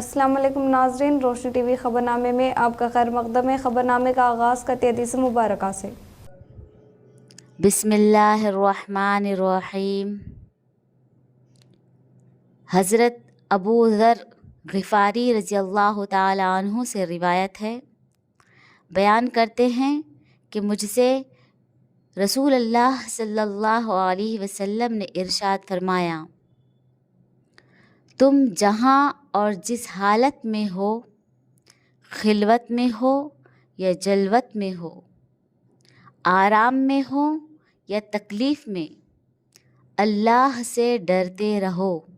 अस्सलाम वालेकुम नाज़रीन, रोशनी टीवी ख़बरनामे में आपका खैर मक़दम है। ख़बरनामे का आगाज़ करते हैं हदीस मुबारका से। बिस्मिल्लाहिर्रहमानिर्रहीम। हज़रत अबू ज़र ग़िफ़ारी रज़ियल्लाहु ताला अन्हु से रिवायत है, बयान करते हैं कि मुझसे रसूल अल्लाह सल्लल्लाहु अलैहि वसल्लम ने इरशाद फरमाया, तुम जहाँ और जिस हालत में हो, खिलवत में हो या जलवत में हो, आराम में हो या तकलीफ़ में, अल्लाह से डरते रहो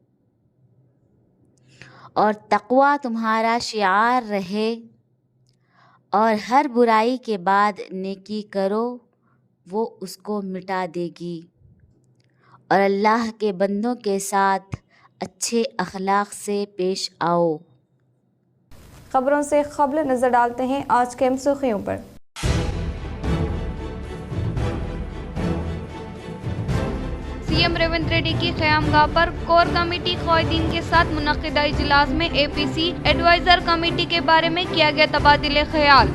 और तक़वा तुम्हारा शिआर रहे और हर बुराई के बाद नेकी करो, वो उसको मिटा देगी और अल्लाह के बंदों के साथ अच्छे अखलाक से पेश आओ। खबरों से क़ब्ल नज़र डालते हैं आज के अहम सुर्खियों पर। सीएम रेवंत रेड्डी की क़यामगाह पर कोर कमेटी क़ायदीन के साथ मुनक़िदा इजलास में एपीसी एडवाइज़र कमेटी के बारे में किया गया तबादिले ख्याल।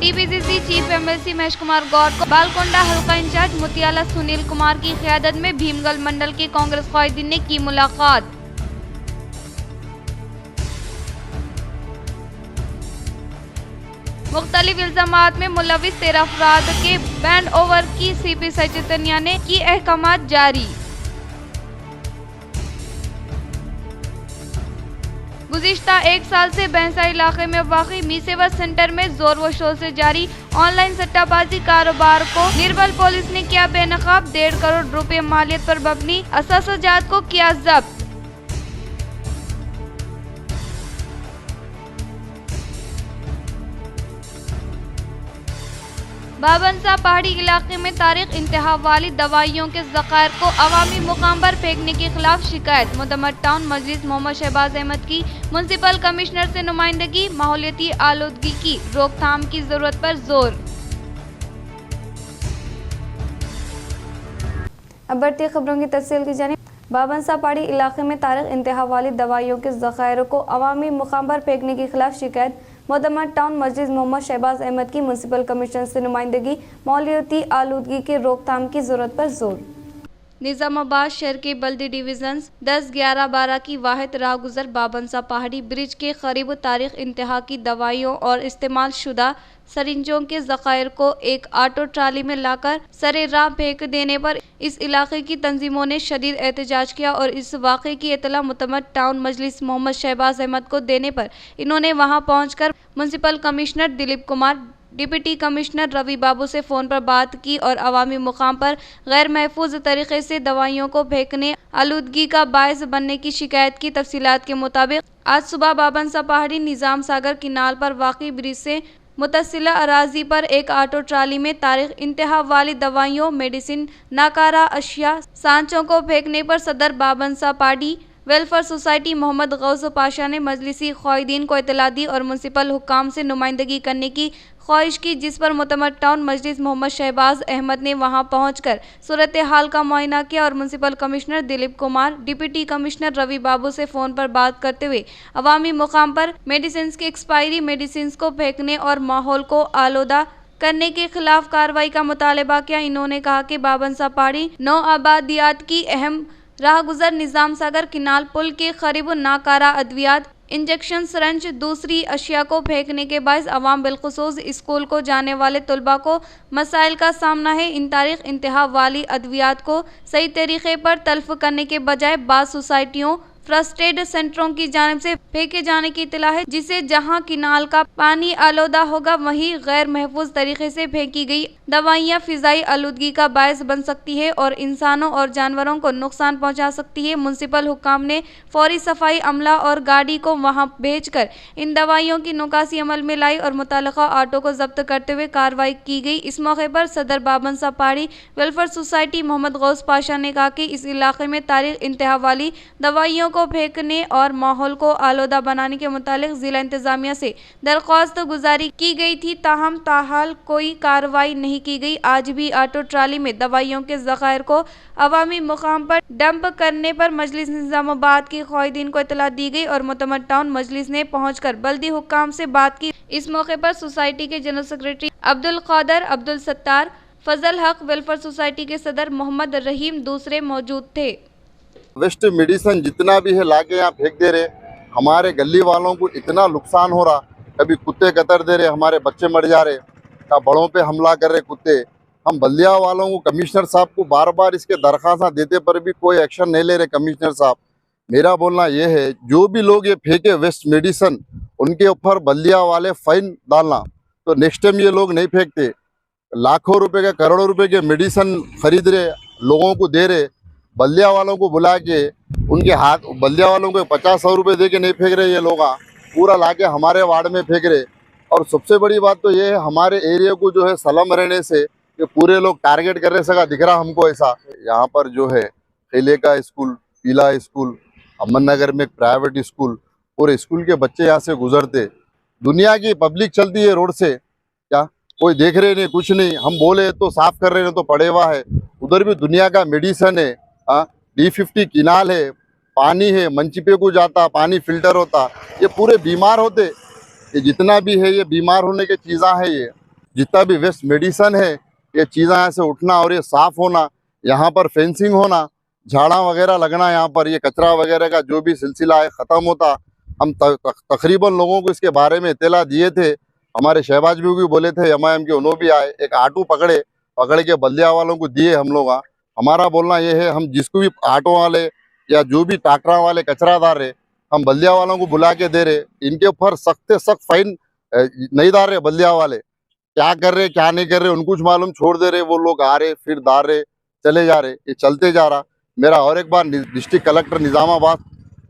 TPCC chief MLC Mahesh Kumar Goud को बालकोंडा हल्का इंचार्ज मुतियाला सुनील कुमार की क़यादत में भीमगल मंडल के कांग्रेस क़ायदीन ने की मुलाकात। मुख्तलिफ इल्ज़ामात में मुलविस 13 अफराद के बैंड ओवर की सीपी सचेतनिया ने की अहकामात जारी। गुज़िश्ता एक साल से भैंसा इलाके में वाक़ई मी सेवा सेंटर में जोर व शोर से जारी ऑनलाइन सट्टाबाजी कारोबार को निर्मल पुलिस ने किया बेनकाब। 1.5 करोड़ रुपए मालियत पर मबनी असाजात को किया जब्त। बाबनसा पहाड़ी इलाके में तारीख इंतहा वाली दवाइयों के ज़खायर को अवामी मुकाम पर फेंकने के खिलाफ शिकायत। मुदम्मर टाउन मजलिस मोहम्मद शहबाज अहमद की म्युनिसिपल कमिश्नर से नुमाइंदगी। माहौलियाती आलूदगी की रोकथाम की जरूरत पर जोर। अब बढ़ती खबरों की तफसील की जानिब। बाबनसा पहाड़ी इलाके में तारीख इंतहा वाली दवाइयों के ज़खायर को अवामी मुकाम पर फेंकने के खिलाफ शिकायत। मुदम्मर टाउन मजलिस मोहम्मद शहबाज अहमद की म्युनिसिपल कमिश्नर से नुमाइंदगी। माहौलियाती आलूदगी के रोकथाम की जरूरत पर जोर। निज़ामाबाद शहर के बल्दी डिवीजन्स 10, 11, 12 की वाहिद राहगुजर बाबनसा पहाड़ी ब्रिज के करीब तारीख इंतहा की दवाइयों और इस्तेमाल शुदा सरिंजों के ज़खायर को एक ऑटो ट्राली में लाकर सरे राह फेंक देने पर इस इलाके की तंजीमों ने शदीद एहतजाज किया और इस वाक़े की इतला मुतमद टाउन मजलिस मोहम्मद शहबाज अहमद को देने पर इन्होंने वहां पहुंचकर municipal commissioner Dilip Kumar, deputy commissioner Ravi Babu से फ़ोन पर बात की और अवामी मुकाम पर गैर महफूज तरीके से दवाइयों को फेंकने आलूदगी का बायस बनने की शिकायत की। तफसीलात के मुताबिक आज सुबह बाबनसा पहाड़ी निज़ाम सागर किनाल पर वाक़ई ब्रिज से मुतसिला अराजी पर एक ऑटो ट्राली में तारीख इंतहा वाली दवाइयों, मेडिसिन, नाकारा अशिया, सांचों को फेंकने पर सदर बाबनसा पहाड़ी वेलफेयर सोसाइटी मोहम्मद गौस पाशा ने मजलिसी क़ायदीन को इतला दी और म्युनिसिपल हुक्काम से नुमाइंदगी करने की ख्वाहिश की, जिस पर मुतमद टाउन मजलिस मोहम्मद शहबाज अहमद ने वहां पहुंचकर सूरत हाल का मुआयना किया और municipal commissioner Dilip Kumar, deputy commissioner Ravi Babu से फ़ोन पर बात करते हुए अवामी मुकाम पर मेडिसिन की एक्सपायरी मेडिसिन को फेंकने और माहौल को आलूदा करने के खिलाफ कार्रवाई का मुतालबा किया। इन्होंने कहा कि बाबनसा पहाड़ी नौ आबादियात की अहम राहगुजर निज़ाम सागर किनाल पुल के करीब नाकारा अद्वियात, इंजेक्शन सिरंज, दूसरी अशिया को फेंकने के बायस अवाम बिलखुसूस स्कूल को जाने वाले तलबा को मसाइल का सामना है। इन तारीख इंतहा वाली अद्वियात को सही तरीके पर तल्फ करने के बजाय बाद सोसाइटियों, फर्स्ट एड सेंटरों की जानिब से फेंके जाने की इतला है, जिससे जहां किनाल का पानी आलूदा होगा वहीं गैर महफूज तरीके से फेंकी गई दवाइयां फिजाई आलूदगी का बायस बन सकती है और इंसानों और जानवरों को नुकसान पहुंचा सकती है। म्युनिसिपल हुक्काम ने फौरी सफाई अमला और गाड़ी को वहां भेजकर इन दवाइयों की निकासी अमल में लाई और मुतल्लिका ऑटो को जब्त करते हुए कार्रवाई की गई। इस मौके पर सदर बाबनसा पहाड़ी वेलफेयर सोसाइटी मोहम्मद गौस पाशा ने कहा कि इस इलाके में तारीख इंतहा वाली दवाइयों को फेंकने और माहौल को आलूदा बनाने के मुतालिक जिला इंतजामिया से दरख्वास्त गुजारी की गई थी, ताहम ताहाल कोई कार्रवाई नहीं की गई। आज भी ऑटो ट्राली में दवाइयों के ज़खायर को अवामी मुकाम पर डंप करने पर मजलिस निज़ामाबाद के क़ायदीन को इतला दी गई और मुतमद टाउन मजलिस ने पहुंचकर बल्दी हुक्काम से बात की। इस मौके पर सोसाइटी के जनरल सेक्रेटरी अब्दुल कादर, अब्दुल सत्तार, फजल हक, वेलफेयर सोसाइटी के सदर मोहम्मद रहीम दूसरे मौजूद थे। वेस्ट मेडिसिन जितना भी है लाके यहाँ फेंक दे रहे, हमारे गली वालों को इतना नुकसान हो रहा, कभी कुत्ते कतर दे रहे, हमारे बच्चे मर जा रहे, या बड़ों पे हमला कर रहे कुत्ते। हम बल्दिया वालों को, कमिश्नर साहब को बार बार इसके दरख्वास्त देते पर भी कोई एक्शन नहीं ले रहे कमिश्नर साहब। मेरा बोलना ये है, जो भी लोग ये फेंके वेस्ट मेडिसिन, उनके ऊपर बल्दिया वाले फाइन डालना, तो नेक्स्ट टाइम ये लोग नहीं फेंकते। लाखों रुपए का, करोड़ों रुपए के मेडिसिन खरीद रहे, लोगों को दे रहे, बल्दिया वालों को बुला के उनके हाथ, बल्दिया वालों को 50-100 रुपये दे के नहीं फेंक रहे ये लोग, पूरा ला के हमारे वार्ड में फेंक रहे। और सबसे बड़ी बात तो ये है, हमारे एरिया को जो है सलम रहने से ये पूरे लोग टारगेट कर रहे सका दिख रहा हमको ऐसा। यहाँ पर जो है खेले का स्कूल, पीला स्कूल, अमन नगर में प्राइवेट स्कूल, पूरे स्कूल के बच्चे यहाँ से गुजरते, दुनिया की पब्लिक चलती है रोड से, क्या कोई देख रहे नहीं, कुछ नहीं। हम बोले तो साफ कर रहे हैं तो पड़े हुआ है, उधर भी दुनिया का मेडिसन है, D50 किनाल है, पानी है, मंचिपे को जाता, पानी फिल्टर होता, ये पूरे बीमार होते। ये जितना भी है ये बीमार होने की चीज़ा है, ये जितना भी वेस्ट मेडिसन है ये चीज़ा यहाँ से उठना और ये साफ़ होना, यहाँ पर फेंसिंग होना, झाड़ा वगैरह लगना, यहाँ पर ये कचरा वगैरह का जो भी सिलसिला है ख़त्म होता। हम तकरीबन लोगों को इसके बारे में इत्तला दिए थे, हमारे शहबाज भी बोले थे, MIM के उन्होंने भी आए, एक ऑटो पकड़ के बल्दिया वालों को दिए हम लोग। हमारा बोलना ये है, हम जिसको भी ऑटो वाले या जो भी ट्रैक्टर वाले कचरादार है, हम बल्दिया वालों को बुला के दे रहे, इनके ऊपर सख्त से सख्त फाइन नहीं डाल रहे। बल्दिया वाले क्या कर रहे क्या नहीं कर रहे उनको कुछ मालूम, छोड़ दे रहे, वो लोग आ रहे फिर डाल रहे चले जा रहे, ये चलते जा रहा। मेरा और एक बार डिस्ट्रिक्ट कलेक्टर निज़ामाबाद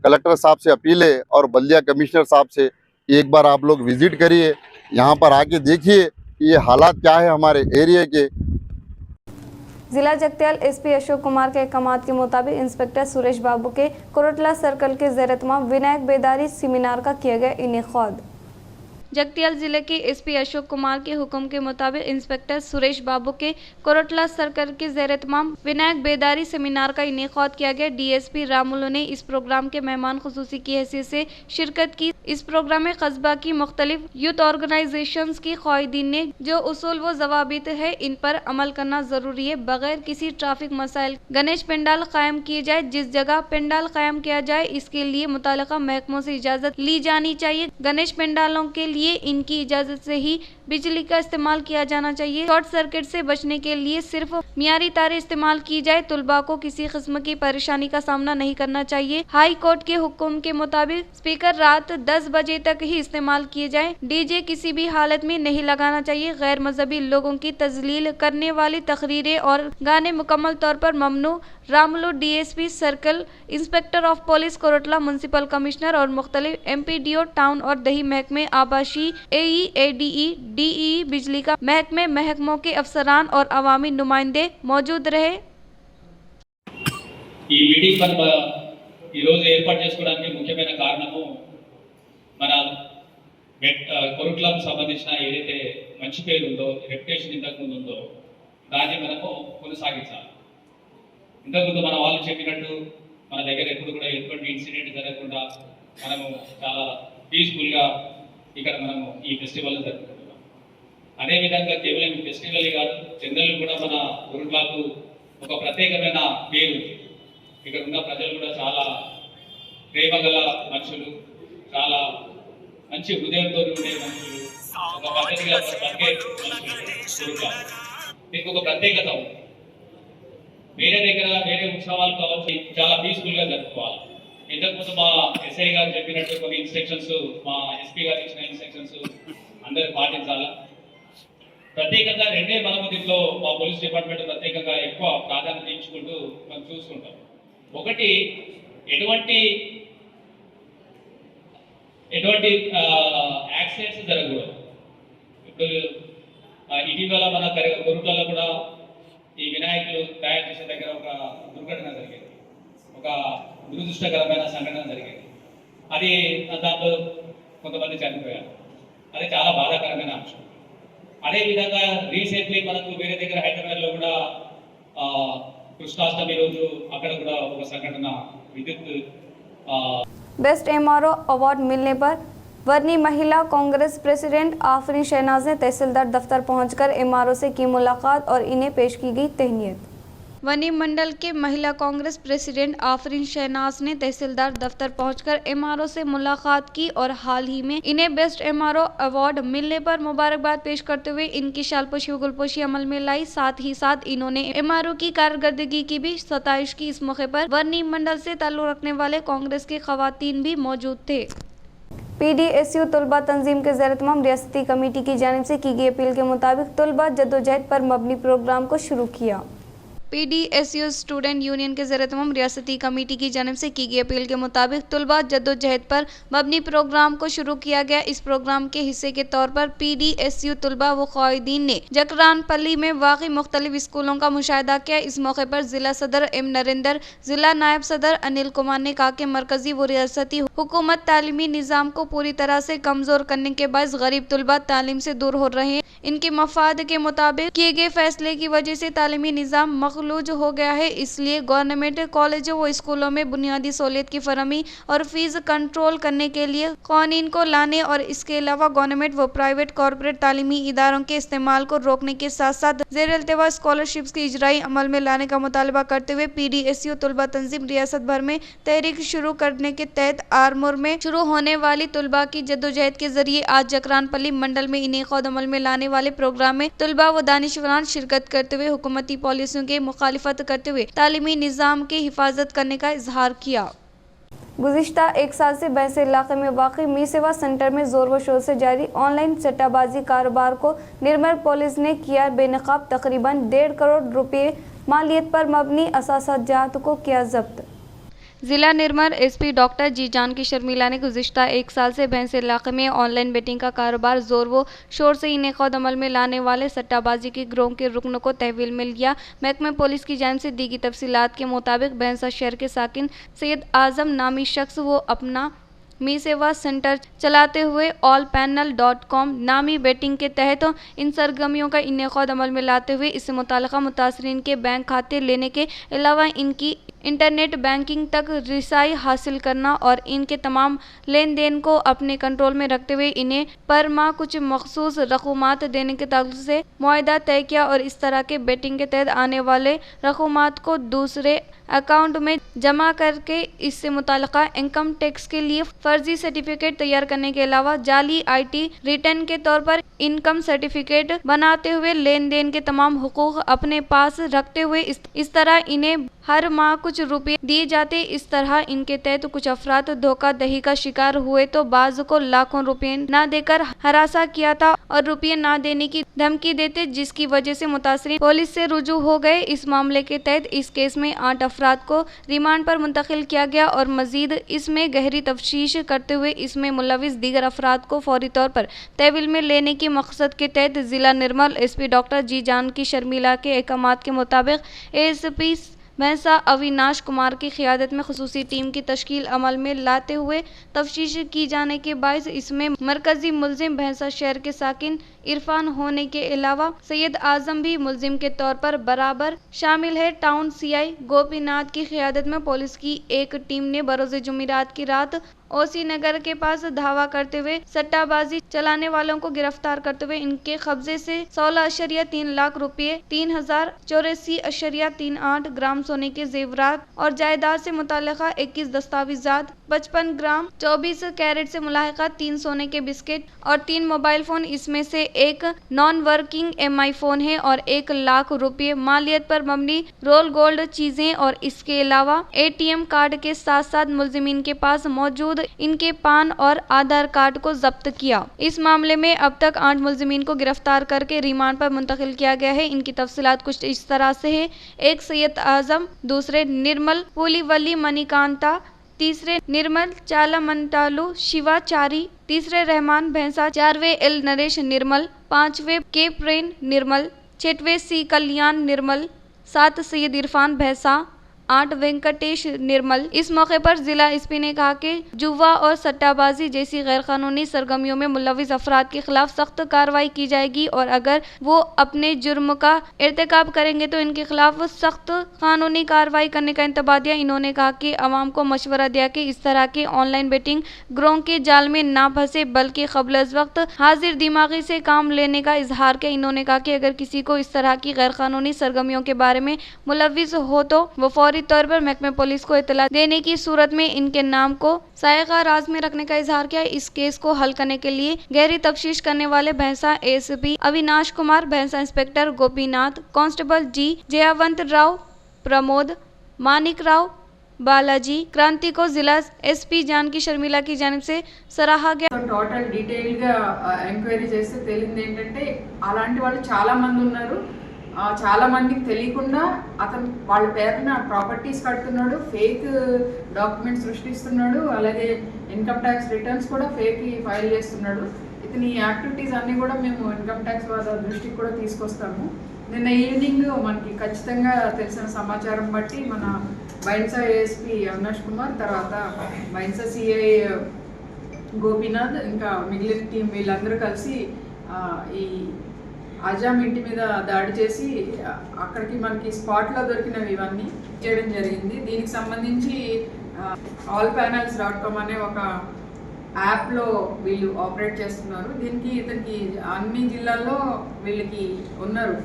कलेक्टर साहब से अपील है और बल्दिया कमिश्नर साहब से कि एक बार आप लोग विजिट करिए, यहाँ पर आके देखिए कि ये हालात क्या है हमारे एरिया के। जिला जगत्याल SP अशोक कुमार के अहकामात के मुताबिक इंस्पेक्टर सुरेश बाबू के कोरटला सर्कल के ज़ेर-ए-तमाम विनायक बेदारी सेमिनार का किया गया इनेकाद। जगतियाल जिले के SP अशोक कुमार के हुक्म के मुताबिक इंस्पेक्टर सुरेश बाबू के कोरटला सर्कल के ज़ेर-ए-तमाम विनायक बेदारी सेमिनार का इनेकाद किया गया। DSP रामुलू ने इस प्रोग्राम के मेहमान खुसूसी की हैसियत से शिरकत की। इस प्रोग्राम में कस्बा की मुख्तलिफ यूथ ऑर्गेनाइजेशंस की क़ायदीन ने जो उसूल व ज़वाबित है इन पर अमल करना ज़रूरी है। बगैर किसी ट्रैफिक मसाइल गणेश पंडाल कायम किए जाए, जिस जगह पंडाल कायम किया जाए इसके लिए मुताल्लिका महकमों से इजाज़त ली जानी चाहिए। गणेश पंडालों के लिए इनकी इजाज़त से ही बिजली का इस्तेमाल किया जाना चाहिए। शॉर्ट सर्किट से बचने के लिए सिर्फ मियारी तारें इस्तेमाल की जाए। तुलबा को किसी किस्म की परेशानी का सामना नहीं करना चाहिए। हाई कोर्ट के हुक्म के मुताबिक स्पीकर रात 10 बजे तक ही इस्तेमाल किए जाए। DJ किसी भी हालत में नहीं लगाना चाहिए। गैर मजहबी लोगों की तजलील करने वाली तकरीरें और गाने मुकम्मल तौर पर ममनू। Ramulu DSP circle inspector of police Korutla, municipal commissioner और मुख्तलिफ MPDO टाउन और दही महकमे, आबाशी, AE, ADE, DE, बिजली का महकमे, महकमों के अफसरान और अवामी नुमाइंदे मौजूद रहे। ఈ మీటింగ్ మన ఈరోజు ఏర్పాటు చేసుకోవడానికి ముఖ్యమైన కారణము మన కొరుట్లకు సంబంధించిన ఏదైతే మంచి పేరు ఉందో, రెప్యుటేషన్ ఇంతకుముందు ఉందో దాన్ని మనము కొనసాగించాలి. ఇంతకుముందు మన వాళ్ళు చెప్పినట్టు మన దగ్గర ఎప్పుడు కూడా ఎటువంటి ఇన్సిడెంట్ జరగకుండా మనము చాలా పీస్ఫుల్గా ఇక్కడ మనము ఈ ఫెస్టివల్ జరుపుకుంటున్నాం. అదేవిధంగా కేవలం ఈ ఫెస్టివల్ కాదు, జనరల్ కూడా మన కొరుట్లకు ఒక ప్రత్యేకమైన పేరు. ఇక్కడ ఉన్న ప్రజలు కూడా చాలా ప్రేమగల మనుషులు, చాలా మంచి హృదయంతో ఉండే మనుషులు, ఒక పద్ధతిగా బతికే మనుషులు. దీనికి ఒక ప్రత్యేకత ఉంది. వేరే దగ్గర వేరే ఉత్సవాలు కావచ్చు చాలా పీస్ఫుల్గా జరుపుకోవాలి. ఇంతకుముందు మా SI గారు చెప్పినట్టు కొన్ని ఇన్స్ట్రక్షన్స్, మా SP గారు ఇచ్చిన ఇన్స్ట్రక్షన్స్ అందరూ పాటించాలా. ప్రత్యేకంగా రెండే మనము దీంట్లో మా పోలీస్ డిపార్ట్మెంట్ ప్రత్యేకంగా ఎక్కువ ప్రాధాన్యత ఇచ్చుకుంటూ మనం చూసుకుంటాం. ఒకటి, ఎటువంటి యాక్సిడెంట్స్ జరగకూడదు. ఇప్పుడు ఇటీవల మన కొరుట్లలో కూడా ఈ వినాయకులు తయారు చేసే దగ్గర ఒక దుర్ఘటన జరిగింది. ఒక దురదృష్టకరమైన సంఘటన జరిగింది. అది దాంట్లో కొంతమంది చనిపోయారు. అది చాలా బాధాకరమైన అంశం. అదేవిధంగా రీసెంట్లీ మనకు వేరే దగ్గర హైదరాబాద్లో కూడా కృష్ణాష్టమి రోజు అక్కడ కూడా ఒక సంఘటన విద్యుత్ बेस्ट एमआरओ अवार्ड मिलने पर वर्नी महिला कांग्रेस प्रेसिडेंट आफरीन शहनाज ने तहसीलदार दफ्तर पहुंचकर एमआरओ से की मुलाकात और इन्हें पेश की गई तहनीत। वनी मंडल के महिला कांग्रेस प्रेसिडेंट आफरीन शहनाज ने तहसीलदार दफ्तर पहुंचकर एमआरओ से मुलाकात की और हाल ही में इन्हें बेस्ट एमआरओ अवार्ड मिलने पर मुबारकबाद पेश करते हुए इनकी शालपोशी व गुलपोशी अमल में लाई। साथ ही साथ इन्होंने एमआरओ की कारकर्दगी की भी सताइश की। इस मौके पर वर्नी मंडल से ताल्लुक रखने वाले कांग्रेस के खवातीन भी मौजूद थे। PDSU तलबा तंजीम के ज़ेर-ए-तमाम रियासती कमेटी की जानिब से की गई अपील के मुताबिक तलबा जद्दोजहद पर मबनी प्रोग्राम को शुरू किया। PDSU स्टूडेंट यूनियन के ज़ेर-ए-तमाम रियासती कमेटी की जानिब से की गई अपील के मुताबिक तलबा जद्दोजहद पर मबनी प्रोग्राम को शुरू किया गया। इस प्रोग्राम के हिस्से के तौर पर PDSU तलबा व क़ायदीन ने जकरानपल्ली में वाक़ई मुख्तलिफ स्कूलों का मुशाहिदा किया। इस मौके पर ज़िला सदर M नरेंद्र, ज़िला नायब सदर अनिल कुमार ने कहा कि मरकज़ी व रियासती हुकूमत तालीमी निज़ाम को पूरी तरह से कमज़ोर करने के बायस गरीब तलबा तालीम से दूर हो रहे हैं। इनके मफाद के मुताबिक किए गए फैसले की वजह से तालीमी निज़ाम मखलूज हो गया है। इसलिए गवर्नमेंट कॉलेजों व स्कूलों में बुनियादी सहूलियत की फरहमी और फीस कंट्रोल करने के लिए कानून को लाने और इसके अलावा गवर्नमेंट व प्राइवेट कॉरपोरेट तालीमी इदारों के इस्तेमाल को रोकने के साथ साथ ज़ेर-ए-इल्तिवा स्कॉलरशिप्स की इजराई अमल में लाने का मुतालबा करते हुए PDSU तलबा तंजीम रियासत भर में तहरीक शुरू करने के तहत आरमूर में शुरू होने वाली तलबा की जद्दोजहद के जरिए आज जकरानपल्ली मंडल में इनेक़ाद अमल में लाने वाले प्रोग्राम में तलबा व दानिशवरान शिरकत करते हुए हुकूमती पॉलिसियों के मुखालिफत करते हुए तालीमी निज़ाम की हिफाजत करने का इजहार किया। गुज़िश्ता एक साल से बैंस इलाके में वाक़ई मी सेवा सेंटर में जोर व शोर से जारी ऑनलाइन सट्टाबाजी कारोबार को निर्मल पुलिस ने किया बेनकाब। तकरीबन 1.5 करोड़ रुपए मालियत पर मबनी असासाजात को किया जब्त। जिला निर्मल SP डॉक्टर जी जानकी शर्मिला ने गुज़िश्ता एक साल से भैंस इलाके में ऑनलाइन बेटिंग का कारोबार जोर व शोर से इनेक़ाद अमल में लाने वाले सट्टाबाजी के गिरोह के रुकन को तहवील में लिया। महकमे पुलिस की जानिब से दी गई तफसीलात के मुताबिक भैंसा शहर के साकिन सैयद आज़म नामी शख्स वो अपना मी सेवा सेंटर चलाते हुए allpanel.com नामी बेटिंग के तहत इन सरगर्मियों का इनेक़ाद अमल में लाते हुए इससे मुताल्लिक़ा मुतासरीन के बैंक खाते लेने के अलावा इनकी इंटरनेट बैंकिंग तक रिसाई हासिल करना और इनके तमाम लेन देन को अपने कंट्रोल में रखते हुए इन्हें पर माह कुछ मखसूस रकूमात देने के ताल्लुक से मुआहदा तय किया और इस तरह के बेटिंग के तहत आने वाले रकूमात को दूसरे अकाउंट में जमा करके इससे मुताल्लिक़ा इनकम टैक्स के लिए फर्जी सर्टिफिकेट तैयार करने के अलावा जाली IT रिटर्न के तौर पर इनकम सर्टिफिकेट बनाते हुए लेन देन के तमाम हुकूक अपने पास रखते हुए इस तरह इन्हें हर माह कुछ रुपये दिए जाते। इस तरह इनके तहत कुछ अफराद धोखाधड़ी का शिकार हुए तो बाज़ को लाखों रुपये ना देकर हरासा किया था और रुपये ना देने की धमकी देते, जिसकी वजह से मुतासरीन पुलिस से रुजू हो गए। इस मामले के तहत इस केस में 8 अफराद को रिमांड पर मुंतकिल किया गया और मजीद इसमें गहरी तफ्तीश करते हुए इसमें मुलविस दीगर अफराद को फौरी तौर पर तहवील में लेने के मकसद के तहत जिला निर्मल SP डॉक्टर जी जानकी शर्मिला के अहकामात के मुताबिक ASP भैंसा अविनाश कुमार की क़ियादत में खुसूसी टीम की तश्कील अमल में लाते हुए तफ्तीश की जाने के बायस इसमें मरकजी मुलजिम भैंसा शहर के साकिन इरफान होने के अलावा सैयद आज़म भी मुलजिम के तौर पर बराबर शामिल है। टाउन CI गोपीनाथ की क़ियादत में पुलिस की एक टीम ने बरोज़ जुमेरात की रात OC नगर के पास धावा करते हुए सट्टाबाजी चलाने वालों को गिरफ्तार करते हुए इनके कब्जे से 16.3 लाख रुपये, 3084.38 ग्राम सोने के जेवरात और जायदाद से मुताल्लिक़ा 21 दस्तावेजात, 55 ग्राम 24 कैरेट से मुलाहिका 3 सोने के बिस्किट और 3 मोबाइल फ़ोन, इसमें से एक नॉन वर्किंग MI फ़ोन है और 1 लाख रुपये मालियत पर मबनी रोल गोल्ड चीज़ें और इसके अलावा ATM कार्ड के साथ साथ मुलजिमीन के पास मौजूद इनके पान और आधार कार्ड को जब्त किया। इस मामले में अब तक 8 मुलजिमीन को गिरफ्तार करके रिमांड पर मुंतकिल किया गया है। इनकी तफसीलात कुछ इस तरह से है। एक सैयद आज़म, दूसरे निर्मल पुलीवली मणिकांता, तीसरे निर्मल चालामंटालू शिवाचारी, तीसरे रहमान भैंसा, 4वें L नरेश निर्मल, 5वें K प्रेन निर्मल, 6वें C कल्याण निर्मल, 7 सैयद इरफान भैंसा, 8 वेंकटेश निर्मल। इस मौके पर जिला एसपी ने कहा कि जुआ और सट्टाबाजी जैसी गैरकानूनी सरगर्मियों में मुलविस अफराद के खिलाफ सख्त कार्रवाई की जाएगी और अगर वो अपने जुर्म का इर्तिकाब करेंगे तो इनके खिलाफ सख्त कानूनी कार्रवाई करने का इंतबाह दिया। इन्होंने कहा कि आवाम को मशवरा दिया कि इस तरह के ऑनलाइन बेटिंग ग्रोह के जाल में ना फंसे बल्कि क़ब्ल अज़ वक्त हाजिर दिमागी से काम लेने का इजहार किया। इन्होंने कहा कि अगर किसी को इस तरह की गैरकानूनी सरगर्मियों के बारे में मुलविस हो तो वो फौरी तौर पर महकमे पुलिस को इत्तला देने की सूरत में इनके नाम को सायगा राज में रखने का इजहार किया। इस केस को हल करने के लिए गहरी तफ्तीश करने वाले भैंसा एएसपी अविनाश कुमार, भैंसा इंस्पेक्टर गोपीनाथ, कांस्टेबल जी जयावंत राव, प्रमोद, मानिक राव, बालाजी, क्रांति को जिला एसपी जानकी शर्मिला की जानिब से सराहा गया। టోటల్ డీటెయిల్ గా ఎంక్వైరీ చేస్తే తేలింది ఏంటంటే అలాంటి వాళ్ళు చాలా మంది ఉన్నారు. చాలా మందికి తెలియకుండా అతను వాళ్ళ పేరున ప్రాపర్టీస్ కడుతున్నాడు, ఫేక్ డాక్యుమెంట్స్ సృష్టిస్తున్నాడు, అలాగే ఇన్కమ్ ట్యాక్స్ రిటర్న్స్ కూడా ఫేక్ ఫైల్ చేస్తున్నాడు. ఇతని యాక్టివిటీస్ అన్నీ కూడా మేము ఇన్కమ్ ట్యాక్స్ వాళ్ళ దృష్టికి కూడా తీసుకొస్తాము. నిన్న ఈవినింగ్ మనకి ఖచ్చితంగా తెలిసిన సమాచారం బట్టి మన బైన్సా ఏఎస్పీ అవినాష్ కుమార్, తర్వాత బైన్సా సిఐ గోపీనాథ్, ఇంకా మిగిలిన టీం వీళ్ళందరూ కలిసి ఈ అజామ్ ఇంటి మీద దాడి చేసి అక్కడికి మనకి స్పాట్లో దొరికినవి ఇవన్నీ చేయడం జరిగింది. దీనికి సంబంధించి allpanels.com అనే ఒక యాప్లో వీళ్ళు ఆపరేట్ చేస్తున్నారు. దీనికి ఇతనికి అన్ని జిల్లాల్లో వీళ్ళకి ఉన్నారు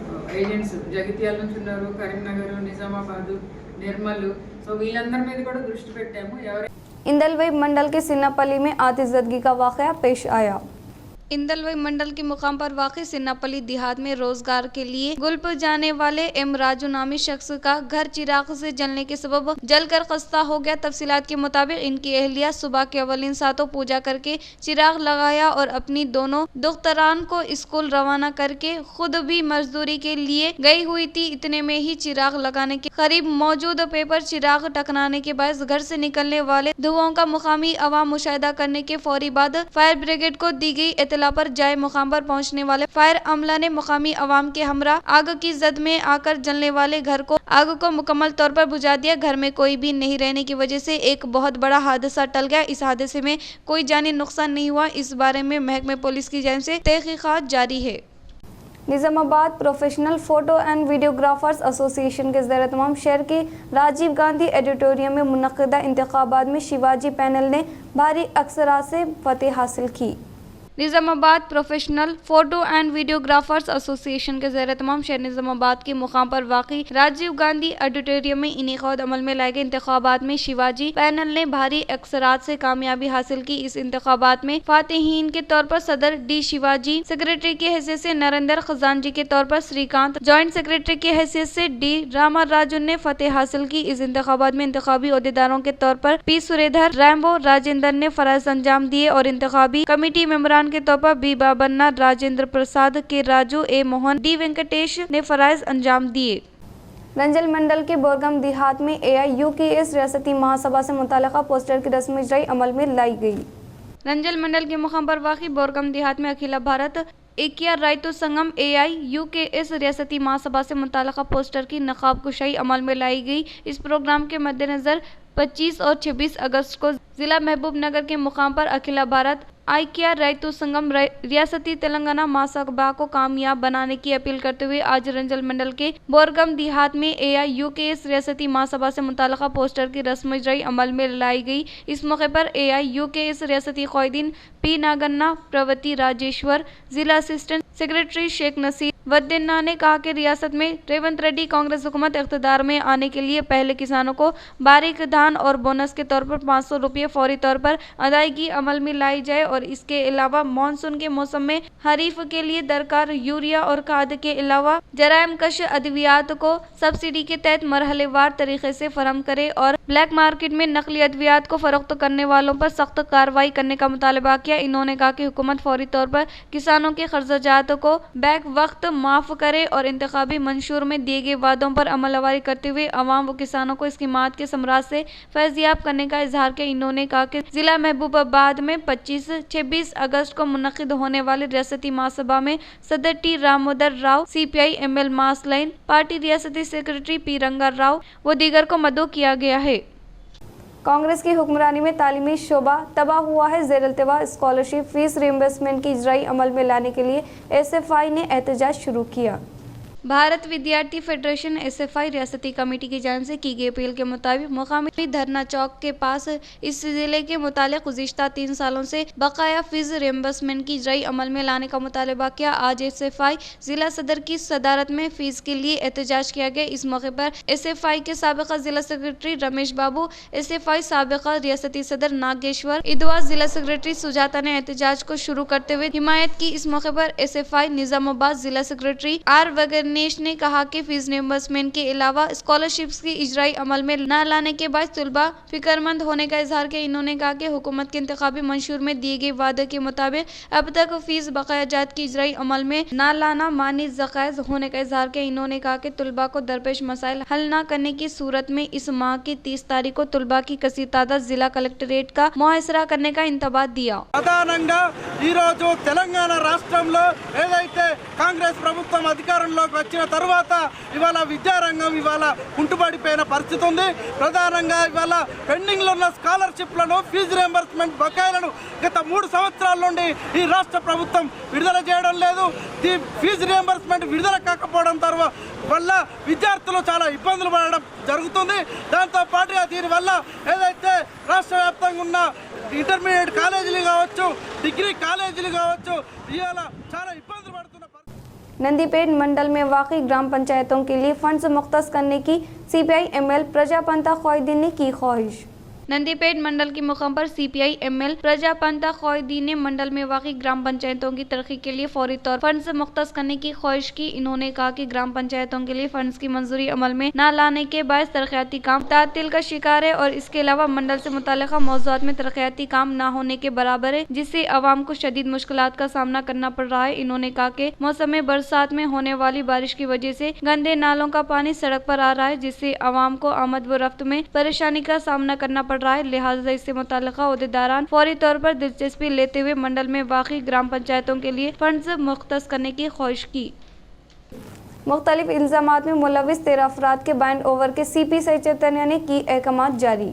ఏజెంట్స్, జగిత్యాల నుంచి ఉన్నారు, కరీంనగర్, నిజామాబాద్, నిర్మల్. సో వీళ్ళందరి మీద కూడా దృష్టి పెట్టాము. इंदलवई मंडल के सिन्नापल्ली में आतिशदगी का वाक़या पेश आया। इंदलवई मंडल के मुकाम पर वाक़ सिन्नापल्ली देहात में रोजगार के लिए गुल्प जाने वाले एम राजू नामी शख्स का घर चिराग से जलने के सबब जलकर खस्ता हो गया। तफसीलात के मुताबिक इनकी अहलिया सुबह के अवलिन सातों पूजा करके चिराग लगाया और अपनी दोनों दुख्तरान को स्कूल रवाना करके खुद भी मजदूरी के लिए गई हुई थी। इतने में ही चिराग लगाने के करीब मौजूद पेपर चिराग टकराने के बाद घर से निकलने वाले धुआं का मुकामी अवाम मुशाहिदा करने के फौरी बाद फायर ब्रिगेड को दी गई इत्तला पर जाए मुकाम पर पहुंचने वाले फायर अमला ने मुकामी अवाम के हमरा आग की जद में आकर जलने वाले घर को आग को मुकम्मल तौर पर बुझा दिया। घर में कोई भी नहीं रहने की वजह से एक बहुत बड़ा हादसा टल गया। इस हादसे में कोई जानी नुकसान नहीं हुआ। इस बारे में महकमे पुलिस की जानिब से तहकीकात जारी है। Nizamabad professional photo and videographers association के ज़ेर तमाम शहर के राजीव गांधी एडिटोरियम में मुनक़दा इंतखाबात में शिवाजी पैनल ने भारी अक्सरात से फतेह हासिल की। Nizamabad professional photo and videographers association के ज़ेर तमाम शहर निजामाबाद के मुकाम पर वाक़ई राजीव गांधी ऑडिटोरियम में इनेकाद अमल में लाए गए इंतखाबात में शिवाजी पैनल ने भारी अक्सरात से कामयाबी हासिल की। इस इंतखाबात में फातिहीन के तौर पर सदर डी शिवाजी, सेक्रेटरी की हैसियत से नरेंद्र खजानजी के तौर पर श्रीकांत, जॉइंट सेक्रेटरी की हैसियत से डी रामा राजन ने फतेह हासिल की। इस इंतखाबात में इंतखाबी अहदेदारों के तौर पर पी सुरेधर, रैम्बो राजेंद्र ने फराइज अंजाम दिए और इंतखाबी कमेटी मेंबरान के तौर पर बी बाबन्ना, राजेंद्र प्रसाद के राजू ए मोहन, डी वेंकटेश ने फराइज अंजाम दिए। रंजल मंडल के बोरगम देहात में AIUKS रियासती महासभा से मुताल्लिक़ा पोस्टर की रस्म इजराई अमल में लाई गई। रंजल मंडल के मुकाम पर वाक़ई बोरगम देहात में अखिल भारत एकिया रायतु संगम AIUKS रियासती महासभा से मुताल्लिक़ा पोस्टर की नक़ाब कुशाई अमल में लाई गई। इस प्रोग्राम के मद्देनज़र 25 और 26 अगस्त को जिला महबूब नगर के मुकाम पर अखिल भारत आइकिया रैतु संगम रियासती तेलंगाना महासभा को कामयाब बनाने की अपील करते हुए आज रंजल मंडल के बोरगम देहात में AIUKS रियासती महासभा से मुताल्लिक़ा पोस्टर की रस्म इजराई अमल में लाई गई। इस मौके पर AIUKS रियासती क़ायदीन पी नागन्ना, प्रवती राजेश्वर, जिला असिस्टेंट सेक्रेटरी शेख नसीर वद्दीना ने कहा कि रियासत में रेवंत रेड्डी कांग्रेस हुकूमत इक़्तिदार में आने के लिए पहले किसानों को बारीक धान और बोनस के तौर पर 500 रुपये फौरी तौर पर अदायगी अमल में लाई जाए और इसके अलावा मानसून के मौसम में खरीफ के लिए दरकार यूरिया और खाद के अलावा जराइम कश अद्वियात को सब्सिडी के तहत मरहलेवार तरीके से फराहम करे और ब्लैक मार्केट में नकली अद्वियात को फरोख्त करने वालों पर सख्त कार्रवाई करने का मुतालबा किया। इन्होंने कहा कि हुकूमत फौरी तौर पर किसानों के कर्जजात को बैक वक्त माफ़ करे और इंतखाबी मंशूर में दिए गए वादों पर अमलवारी करते हुए अवाम व किसानों को स्कीमात के सम्राट से फैज़याब करने का इजहार किया। इन्होंने कहा कि जिला महबूबाबाद में 25-26 अगस्त को मुनक़िद होने वाले रियासती महासभा में सदर T रामोदर Rao, CPI ML mass line party रियासती सेक्रेटरी पी रंगा राव व दीगर को मदऊ किया गया है। कांग्रेस की हुक्मरानी में तालीमी शोबा तबाह हुआ है। ज़ेर-इल्तिवा स्कॉलरशिप फीस रिइंबर्समेंट की इजराई अमल में लाने के लिए SFI ने एहतजाज शुरू किया। भारत विद्यार्थी फेडरेशन SFI रियासती कमेटी की जानिब से की गई अपील के मुताबिक मुकामी धरना चौक के पास इस जिले के मुतालिक गुज़िश्ता 3 सालों से बकाया फीस रिइंबर्समेंट की इजराई अमल में लाने का मुतालबा किया। आज SFI जिला सदर की सदारत में फीस के लिए एहतजाज किया गया। इस मौके पर SFI के साबिक़ा जिला सेक्रेटरी रमेश बाबू, SFI साबिक़ा रियासती सदर नागेश्वर इदवा, जिला सेक्रेटरी सुजाता ने एहतजाज को शुरू करते हुए हिमायत की। इस मौके पर SFI निज़ामाबाद जिला सेक्रेटरी आर वगैरह ने कहा कि फीस रिइंबर्समेंट के अलावा स्कॉलरशिप्स की इजराई अमल में न लाने के बाद तलबा फिक्रमंद होने का इजहार किया। इन्होंने कहा कि हुकूमत के इंतखाबी मंशूर में दिए गए वादे के मुताबिक अब तक फीस बकाया जात की इजराई अमल में न लाना मानी ज़कायज़ होने का इजहार किया। इन्होंने कहा कि तलबा को दरपेश मसाइल हल न करने की सूरत में इस माह की 30 तारीख को तलबा की कसीर तादाद जिला कलेक्ट्रेट का मुहासरा करने का इंतबाह दिया। ప్రధానంగా ఈ రోజు తెలంగాణ రాష్ట్రంలో ఏదైతే కాంగ్రెస్ ప్రభుత్వం అధికారంలోకి వచ్చిన తర్వాత ఇవాళ విద్యారంగం ఇవాళ కుంటుపడిపోయిన పరిస్థితి ఉంది. ప్రధానంగా ఇవాళ పెండింగ్ లో ఉన్న స్కాలర్షిప్లను ఫీజు రియంబర్స్మెంట్ బకాయిలను గత 3 సంవత్సరాల నుండి ఈ రాష్ట్ర ప్రభుత్వం విడుదల చేయడం లేదు. ఈ ఫీజు రియంబర్స్మెంట్ విడుదల కాకపోవడం వల్ల విద్యార్థులు చాలా ఇబ్బందులు పడడం జరుగుతుంది. దాంతో పాటుగా దీనివల్ల ఏదైతే రాష్ట్ర వ్యాప్తంగా ఉన్న ఇంటర్మీడియట్ కాలేజీలు కావచ్చు, డిగ్రీ కాలేజీలు కావచ్చు, ఇవాళ చాలా ఇబ్బందులు పడుతున్న नंदीपेट मंडल में वाक़ई ग्राम पंचायतों के लिए फंड्स मुख्तस करने की CPI ML प्रजापंथा क़ायदीन ने की ख्वाहिश। नंदीपेट मंडल के मुकाम पर CPI ML प्रजापंथा क़ायदीन ने मंडल में वाक़ई ग्राम पंचायतों की तरक्की के लिए फौरी तौर पर फंड्स मुख्तस करने की ख्वाहिश की। इन्होंने कहा कि ग्राम पंचायतों के लिए फंड्स की मंजूरी अमल में न लाने के बायस तरक्याती काम तातील का शिकार है और इसके अलावा मंडल से मुताल्लिक़ा मौज़ूआत में तरक्याती काम न होने के बराबर है, जिससे अवाम को शदीद मुश्किलात का सामना करना पड़ रहा है। इन्होंने कहा कि मौसम बरसात में होने वाली बारिश की वजह से गंदे नालों का पानी सड़क पर आ रहा है, जिससे अवाम को आमद व रफ्त में परेशानी का सामना करना पड़ रहा है। लिहाजा इससे मुताल्लिक़ा ओहदेदारान फौरी तौर पर दिलचस्पी लेते हुए मंडल में वाक़ई ग्राम पंचायतों के लिए फंड्स मुख्तस करने की ख्वाहिश की। मुख्तलिफ इल्ज़ामात में मुलविस 13 अफराद के बैंड ओवर के CP सई चैतन्य ने की अहकामात जारी।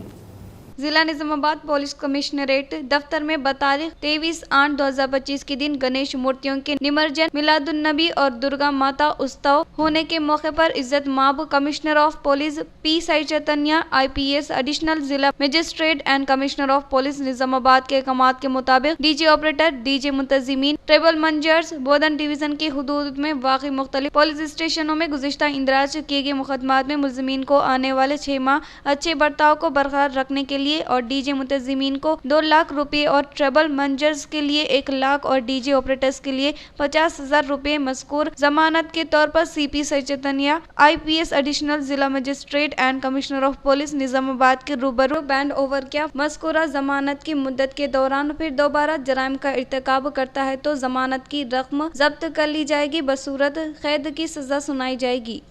जिला निजामाबाद पुलिस कमिश्नरेट दफ्तर में बतारीख 23/8/2025 के दिन गणेश मूर्तियों के निमज्जन, मिलादुन्नबी और दुर्गा माता उत्सव होने के मौके पर इज्जत माब commissioner of police P Sai Chaitanya IPS additional जिला magistrate and commissioner of police Nizamabad के अहकामात के मुताबिक DJ ऑपरेटर, DJ मुंतजिमीन, ट्रेबल मंजर्स, बोधन डिवीजन की हुदूद में वाक़ई मुख्तलिफ पुलिस स्टेशनों में गुज़िश्ता इंदराज किए गए मुकदमात में मुलज़िमीन को आने वाले 6 माह अच्छे बर्ताव को बरकरार रखने के लिए और DJ मुंतजिमीन को 2 लाख रुपए और ट्रेबल मंजर्स के लिए 1 लाख और DJ ऑपरेटर्स के लिए 50,000 रुपए मज़कूर जमानत के तौर पर CP सई चैतन्य IPS एडिशनल जिला magistrate and commissioner of police Nizamabad के रूबरू बैंड ओवर किया। मज़कूरा जमानत की मुद्दत के दौरान फिर दोबारा जराइम का इर्तिकाब करता है तो जमानत की रकम जब्त कर ली जाएगी, बसूरत कैद की सजा सुनाई जाएगी।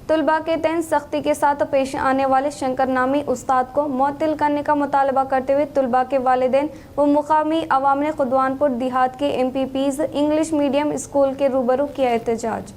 तलबा के तहत सख्ती के साथ पेश आने वाले शंकर नामी उस्ताद को मुअत्तल करने का मुतालबा करते हुए तलबा के वालिदैन व मुकामी अवाम ने खुदवानपुर देहात के MPPs इंग्लिश मीडियम स्कूल के रूबरू किया एहतजाज।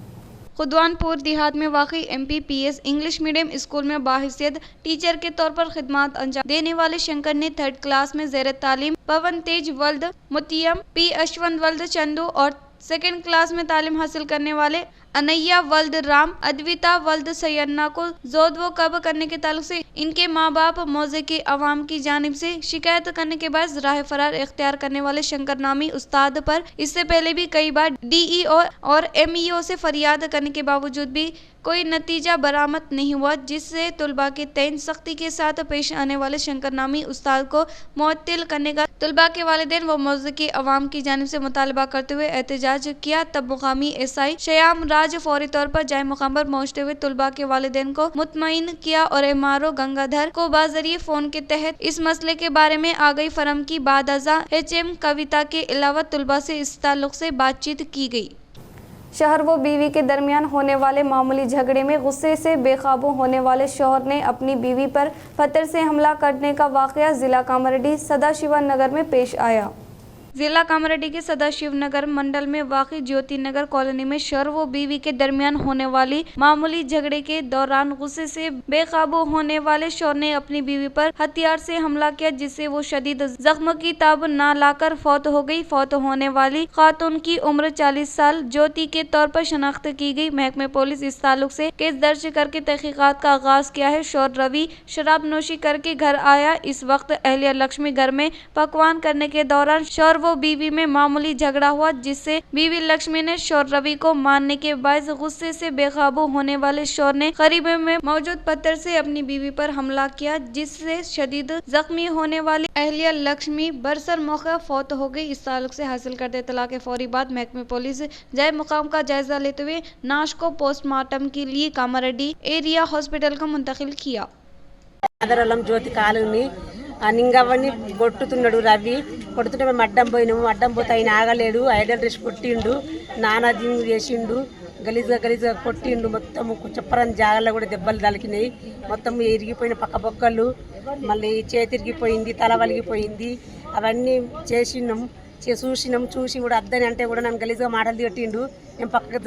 खुदवानपुर देहात में वाक़ई MPPS इंग्लिश मीडियम स्कूल में बाहिसियत टीचर के तौर पर खिदमत अंजाम देने वाले शंकर ने 3rd क्लास में ज़ेर तालीम पवन तेज वल्द मुतियम P अश्वंत वल्द चंदू और 2nd क्लास में तालीम हासिल करने वाले अनैया वल्द राम, अद्विता वल्द सैयन्ना को जोद व कब करने के ताल्लुक से इनके माँ बाप मौजे के अवाम की जानिब से शिकायत करने के बाद राह फरार इख्तियार करने वाले शंकर नामी उस्ताद पर इससे पहले भी कई बार DEO और MEO से फरियाद करने के बावजूद भी कोई नतीजा बरामद नहीं हुआ, जिससे तलबा के तहत सख्ती के साथ पेश आने वाले शंकर नामी उस्ताद को मुअत्तल करने का तलबा के वालिदैन व मौजे के अवाम की जानिब से मुतालबा करते हुए एहतजाज किया। तब मुकामी SI श्याम राज फौरी तौर पर जाए मुकाम पर पहुँचते हुए तलबा के वालिदैन को मुतमईन किया और MRO गंगाधर को बाजरिए फ़ोन के तहत इस मसले के बारे में आगाही फरम की। बाद अज़ा HM कविता के अलावा तलबा से इस ताल्लुक से बातचीत की गई। शहर व बीवी के दरमियान होने वाले मामूली झगड़े में गुस्से से बेकाबू होने वाले शौहर ने अपनी बीवी पर पत्थर से हमला करने का वाकया जिला कामारेड्डी सदाशिवनगर में पेश आया। जिला कामारेड्डी के सदाशिवनगर मंडल में वाक़ई ज्योति नगर कॉलोनी में शौहर व बीवी के दरमियान होने वाली मामूली झगड़े के दौरान गुस्से से बेकाबू होने वाले शौहर ने अपनी बीवी पर हथियार से हमला किया, जिससे वो शदीद जख्म की ताब न लाकर फौत हो गई। फौत होने वाली खातून की उम्र 40 साल ज्योति के तौर पर शनाख्त की गई। महकमे पुलिस इस ताल्लुक से केस दर्ज करके तहकीकात का आगाज किया है। शौहर रवि शराब नोशी करके घर आया। इस वक्त अहलिया लक्ष्मी घर में पकवान करने के दौरान शौहर वो बीवी में मामूली झगड़ा हुआ, जिससे बीवी लक्ष्मी ने शौहर रवि को मारने के बायस गुस्से से बेकाबू होने वाले शौहर ने करीब में मौजूद पत्थर से अपनी बीवी पर हमला किया, जिससे शदीद जख्मी होने वाली अहलिया लक्ष्मी बरसर मौका फौत हो गई। इस ताल्लुक से हासिल करते इत्तला के फौरी बाद महकमे पुलिस जाए मुकाम का जायजा लेते हुए नाश को पोस्टमार्टम के लिए कामारेड्डी एरिया हॉस्पिटल को मुंतकिल किया। జ్యోతి కాలనీ నింగవని కొట్టుతున్నాడు రవి కొడుతుంటే మేము అడ్డం పోయినాము. అడ్డం పోతే ఆయన ఆగలేడు, ఐడల్ డ్రెస్ కొట్టిండు, నానాదీము చేసిండు, గలీజ్గా కొట్టిండు. మొత్తం చెప్పరని జాగాల్లో కూడా దెబ్బలు తలికినాయి. మొత్తం ఇరిగిపోయిన పక్క బొక్కలు, మళ్ళీ చేతి ఇరిగిపోయింది, తల వలిగిపోయింది. అవన్నీ చేసినాం, చూసినాం. చూసి కూడా అద్దని అంటే కూడా నన్ను గలీజ్గా మాటలు తిట్టిండు. నేను పక్కకు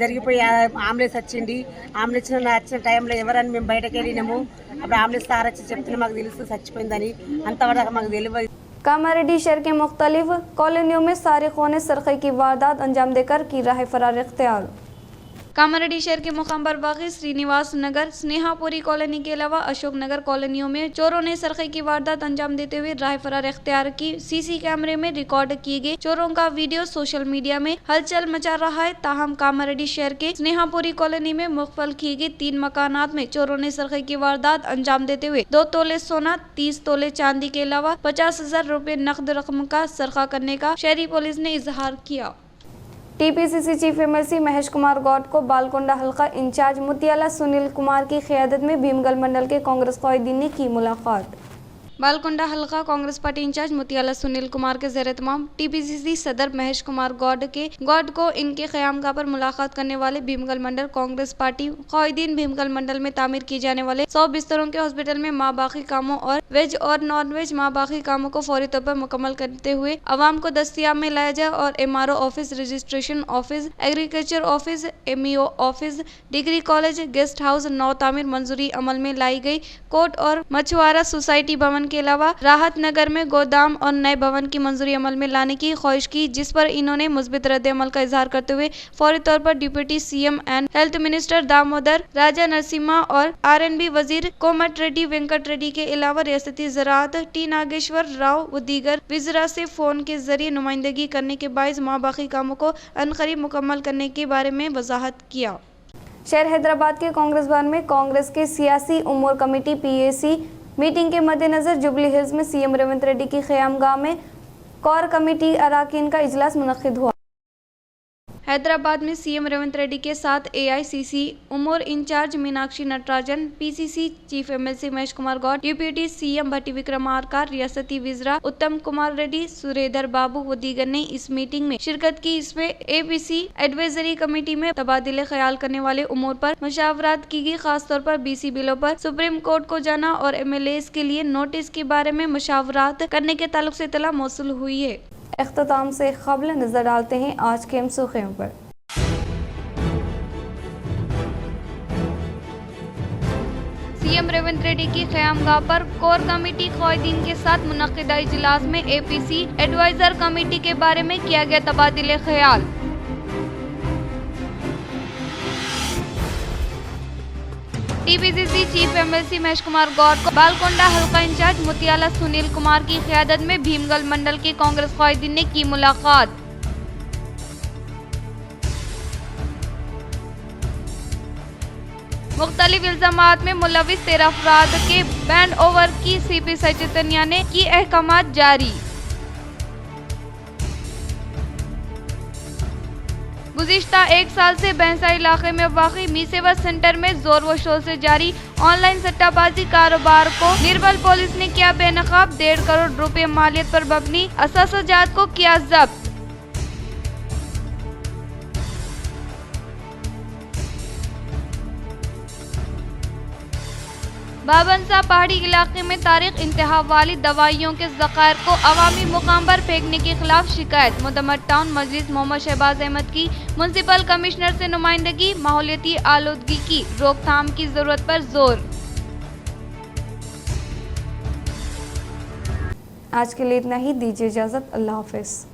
జరిగిపోయి ఆంబులెన్స్ వచ్చింది. ఆంబులెన్స్ వచ్చిన టైంలో ఎవరని మేము బయటకు వెళ్ళినాము. అప్పుడు ఆంబులెన్స్ సార్ వచ్చి చెప్తే మాకు తెలుసు చచ్చిపోయిందని. అంతవరకు మాకు తెలియదు। कामारेड्डी शहर के मुख्तलिफ कॉलोनियों में सारिकों ने सरक़े की वारदात अंजाम देकर की राह फरार इख्तियार। कामारेड्डी शहर के मुकाम पर वाक़ई श्रीनिवास नगर, स्नेहापुरी कॉलोनी के अलावा अशोक नगर कॉलोनियों में चोरों ने सरक़े की वारदात अंजाम देते हुए राह फरार इख्तियार की। सीसी कैमरे में रिकॉर्ड किए गए चोरों का वीडियो सोशल मीडिया में हलचल मचा रहा है। ताहम कामारेड्डी शहर के स्नेहापुरी कॉलोनी में मुख्तल किए गए 3 मकानात में चोरों ने सरक़े की वारदात अंजाम देते हुए 2 तोले सोना, 30 तोले चांदी के अलावा 50,000 रुपए नकद रकम का सरक़ा करने का शहरी पुलिस ने इजहार किया। TPCC chief MLC Mahesh Kumar Goud को बालकोंडा हल्का इंचार्ज मुतियाला सुनील कुमार की क़यादत में भीमगल मंडल के कांग्रेस क़ायदीन ने की मुलाकात। बालकोंडा हल्का कांग्रेस पार्टी इंचार्ज मुतियाला सुनील कुमार के ज़ेर एहतमाम टीपीसीसी सदर महेश कुमार गौड को इनके क़यामगाह पर मुलाकात करने वाले भीमगल मंडल कांग्रेस पार्टी क़ायदीन भीमगल मंडल में तामीर किए जाने वाले 100 बिस्तरों के हॉस्पिटल में माँ बाकी कामों और वेज और नॉन वेज माँ बाकी कामों को फौरी तौर पर मुकम्मल करते हुए आवाम को दस्तियाब में लाया जाए और MRO office, registration office, agriculture office, MEO office, degree college, guest house नौ तामीर मंजूरी अमल में लाई गई। कोर्ट और मछुआरा सोसाइटी भवन के अलावा राहत नगर में गोदाम और नए भवन की मंजूरी अमल में लाने की ख्वाहिश की, जिस पर इन्होंने मुस्बित रद्द अमल का इजहार करते हुए फौरी तौर पर deputy CM and health minister Damodar Raja Narasimha और RNB वजीर कोमट रेड्डी वेंकट रेड्डी के अलावा रियासती ज़राअत T नागेश्वर राव व दीगर विज़रा से फोन के जरिए नुमाइंदगी करने के बायस माँ बाकी कामों को अनकरीब मुकम्मल करने के बारे में वजाहत किया। शहर हैदराबाद के कांग्रेस भवन में कांग्रेस के सियासी उमूर कमेटी PAC मीटिंग के मद्देनजर जुबली हिल्स में CM रेवंत रेड्डी की क़यामगाह में कोर कमेटी अराकीन का इजलास मुनक्किद हुआ। हैदराबाद में CM रेवंत रेड्डी के साथ AICC उमूर incharge Meenakshi Natarajan, PCC chief MLC Mahesh Kumar Goud, deputy CM Bhatti Vikramarka, रियासती विज़रा उत्तम कुमार रेड्डी, सुरेंद्र बाबू व दीगर ने इस मीटिंग में शिरकत की। इसमें ABC एडवाइजरी कमेटी में तबादिले ख्याल करने वाले उमूर पर मुशावरात की गई। खासतौर पर BC बिलों पर सुप्रीम कोर्ट को जाना और MLAs के लिए नोटिस के बारे में मुशावरात करने के ताल्लुक से इत्तला मौसूल हुई है। इख्तिताम से क़ब्ल नजर डालते हैं आज के सुर्खियों पर। CM रेवंत रेड्डी की क़यामगाह पर कोर कमेटी क़ायदीन के साथ मुनक्किदा इजलास में APC एडवाइजर कमेटी के बारे में किया गया तबादिले ख्याल। TPCC chief MLC Mahesh Kumar Goud को बालकोंडा हल्का इंचार्ज मुतियाला सुनील कुमार की क़यादत में भीमगल मंडल के कांग्रेस क़ायदीन ने की मुलाकात। मुख्तलिफ इल्ज़ामात में मुलविस 13 अफराद के बैंड ओवर की CP सचेतनिया ने की अहकामात जारी। गुज़िश्ता 1 साल से बैंसा इलाके में वाक़ई मी सेवा सेंटर में जोर व शोर से जारी ऑनलाइन सट्टाबाजी कारोबार को निर्मल पुलिस ने किया बेनकाब। 1.5 करोड़ रुपए मालियत पर मबनी असासाजात को किया जब्त। बाबनसा पहाड़ी इलाके में तारीख इंतहा वाली दवाइयों के ज़खायर को अवामी मुकाम पर फेंकने के खिलाफ शिकायत। मुदम्मत टाउन मजलिस मोहम्मद शहबाज अहमद की म्युनिसिपल कमिश्नर से नुमाइंदगी। माहौलियाती आलूदगी की रोकथाम की जरूरत पर जोर। आज के लिए इतना ही, दीजिए इजाज़त। अल्लाह हाफिज़।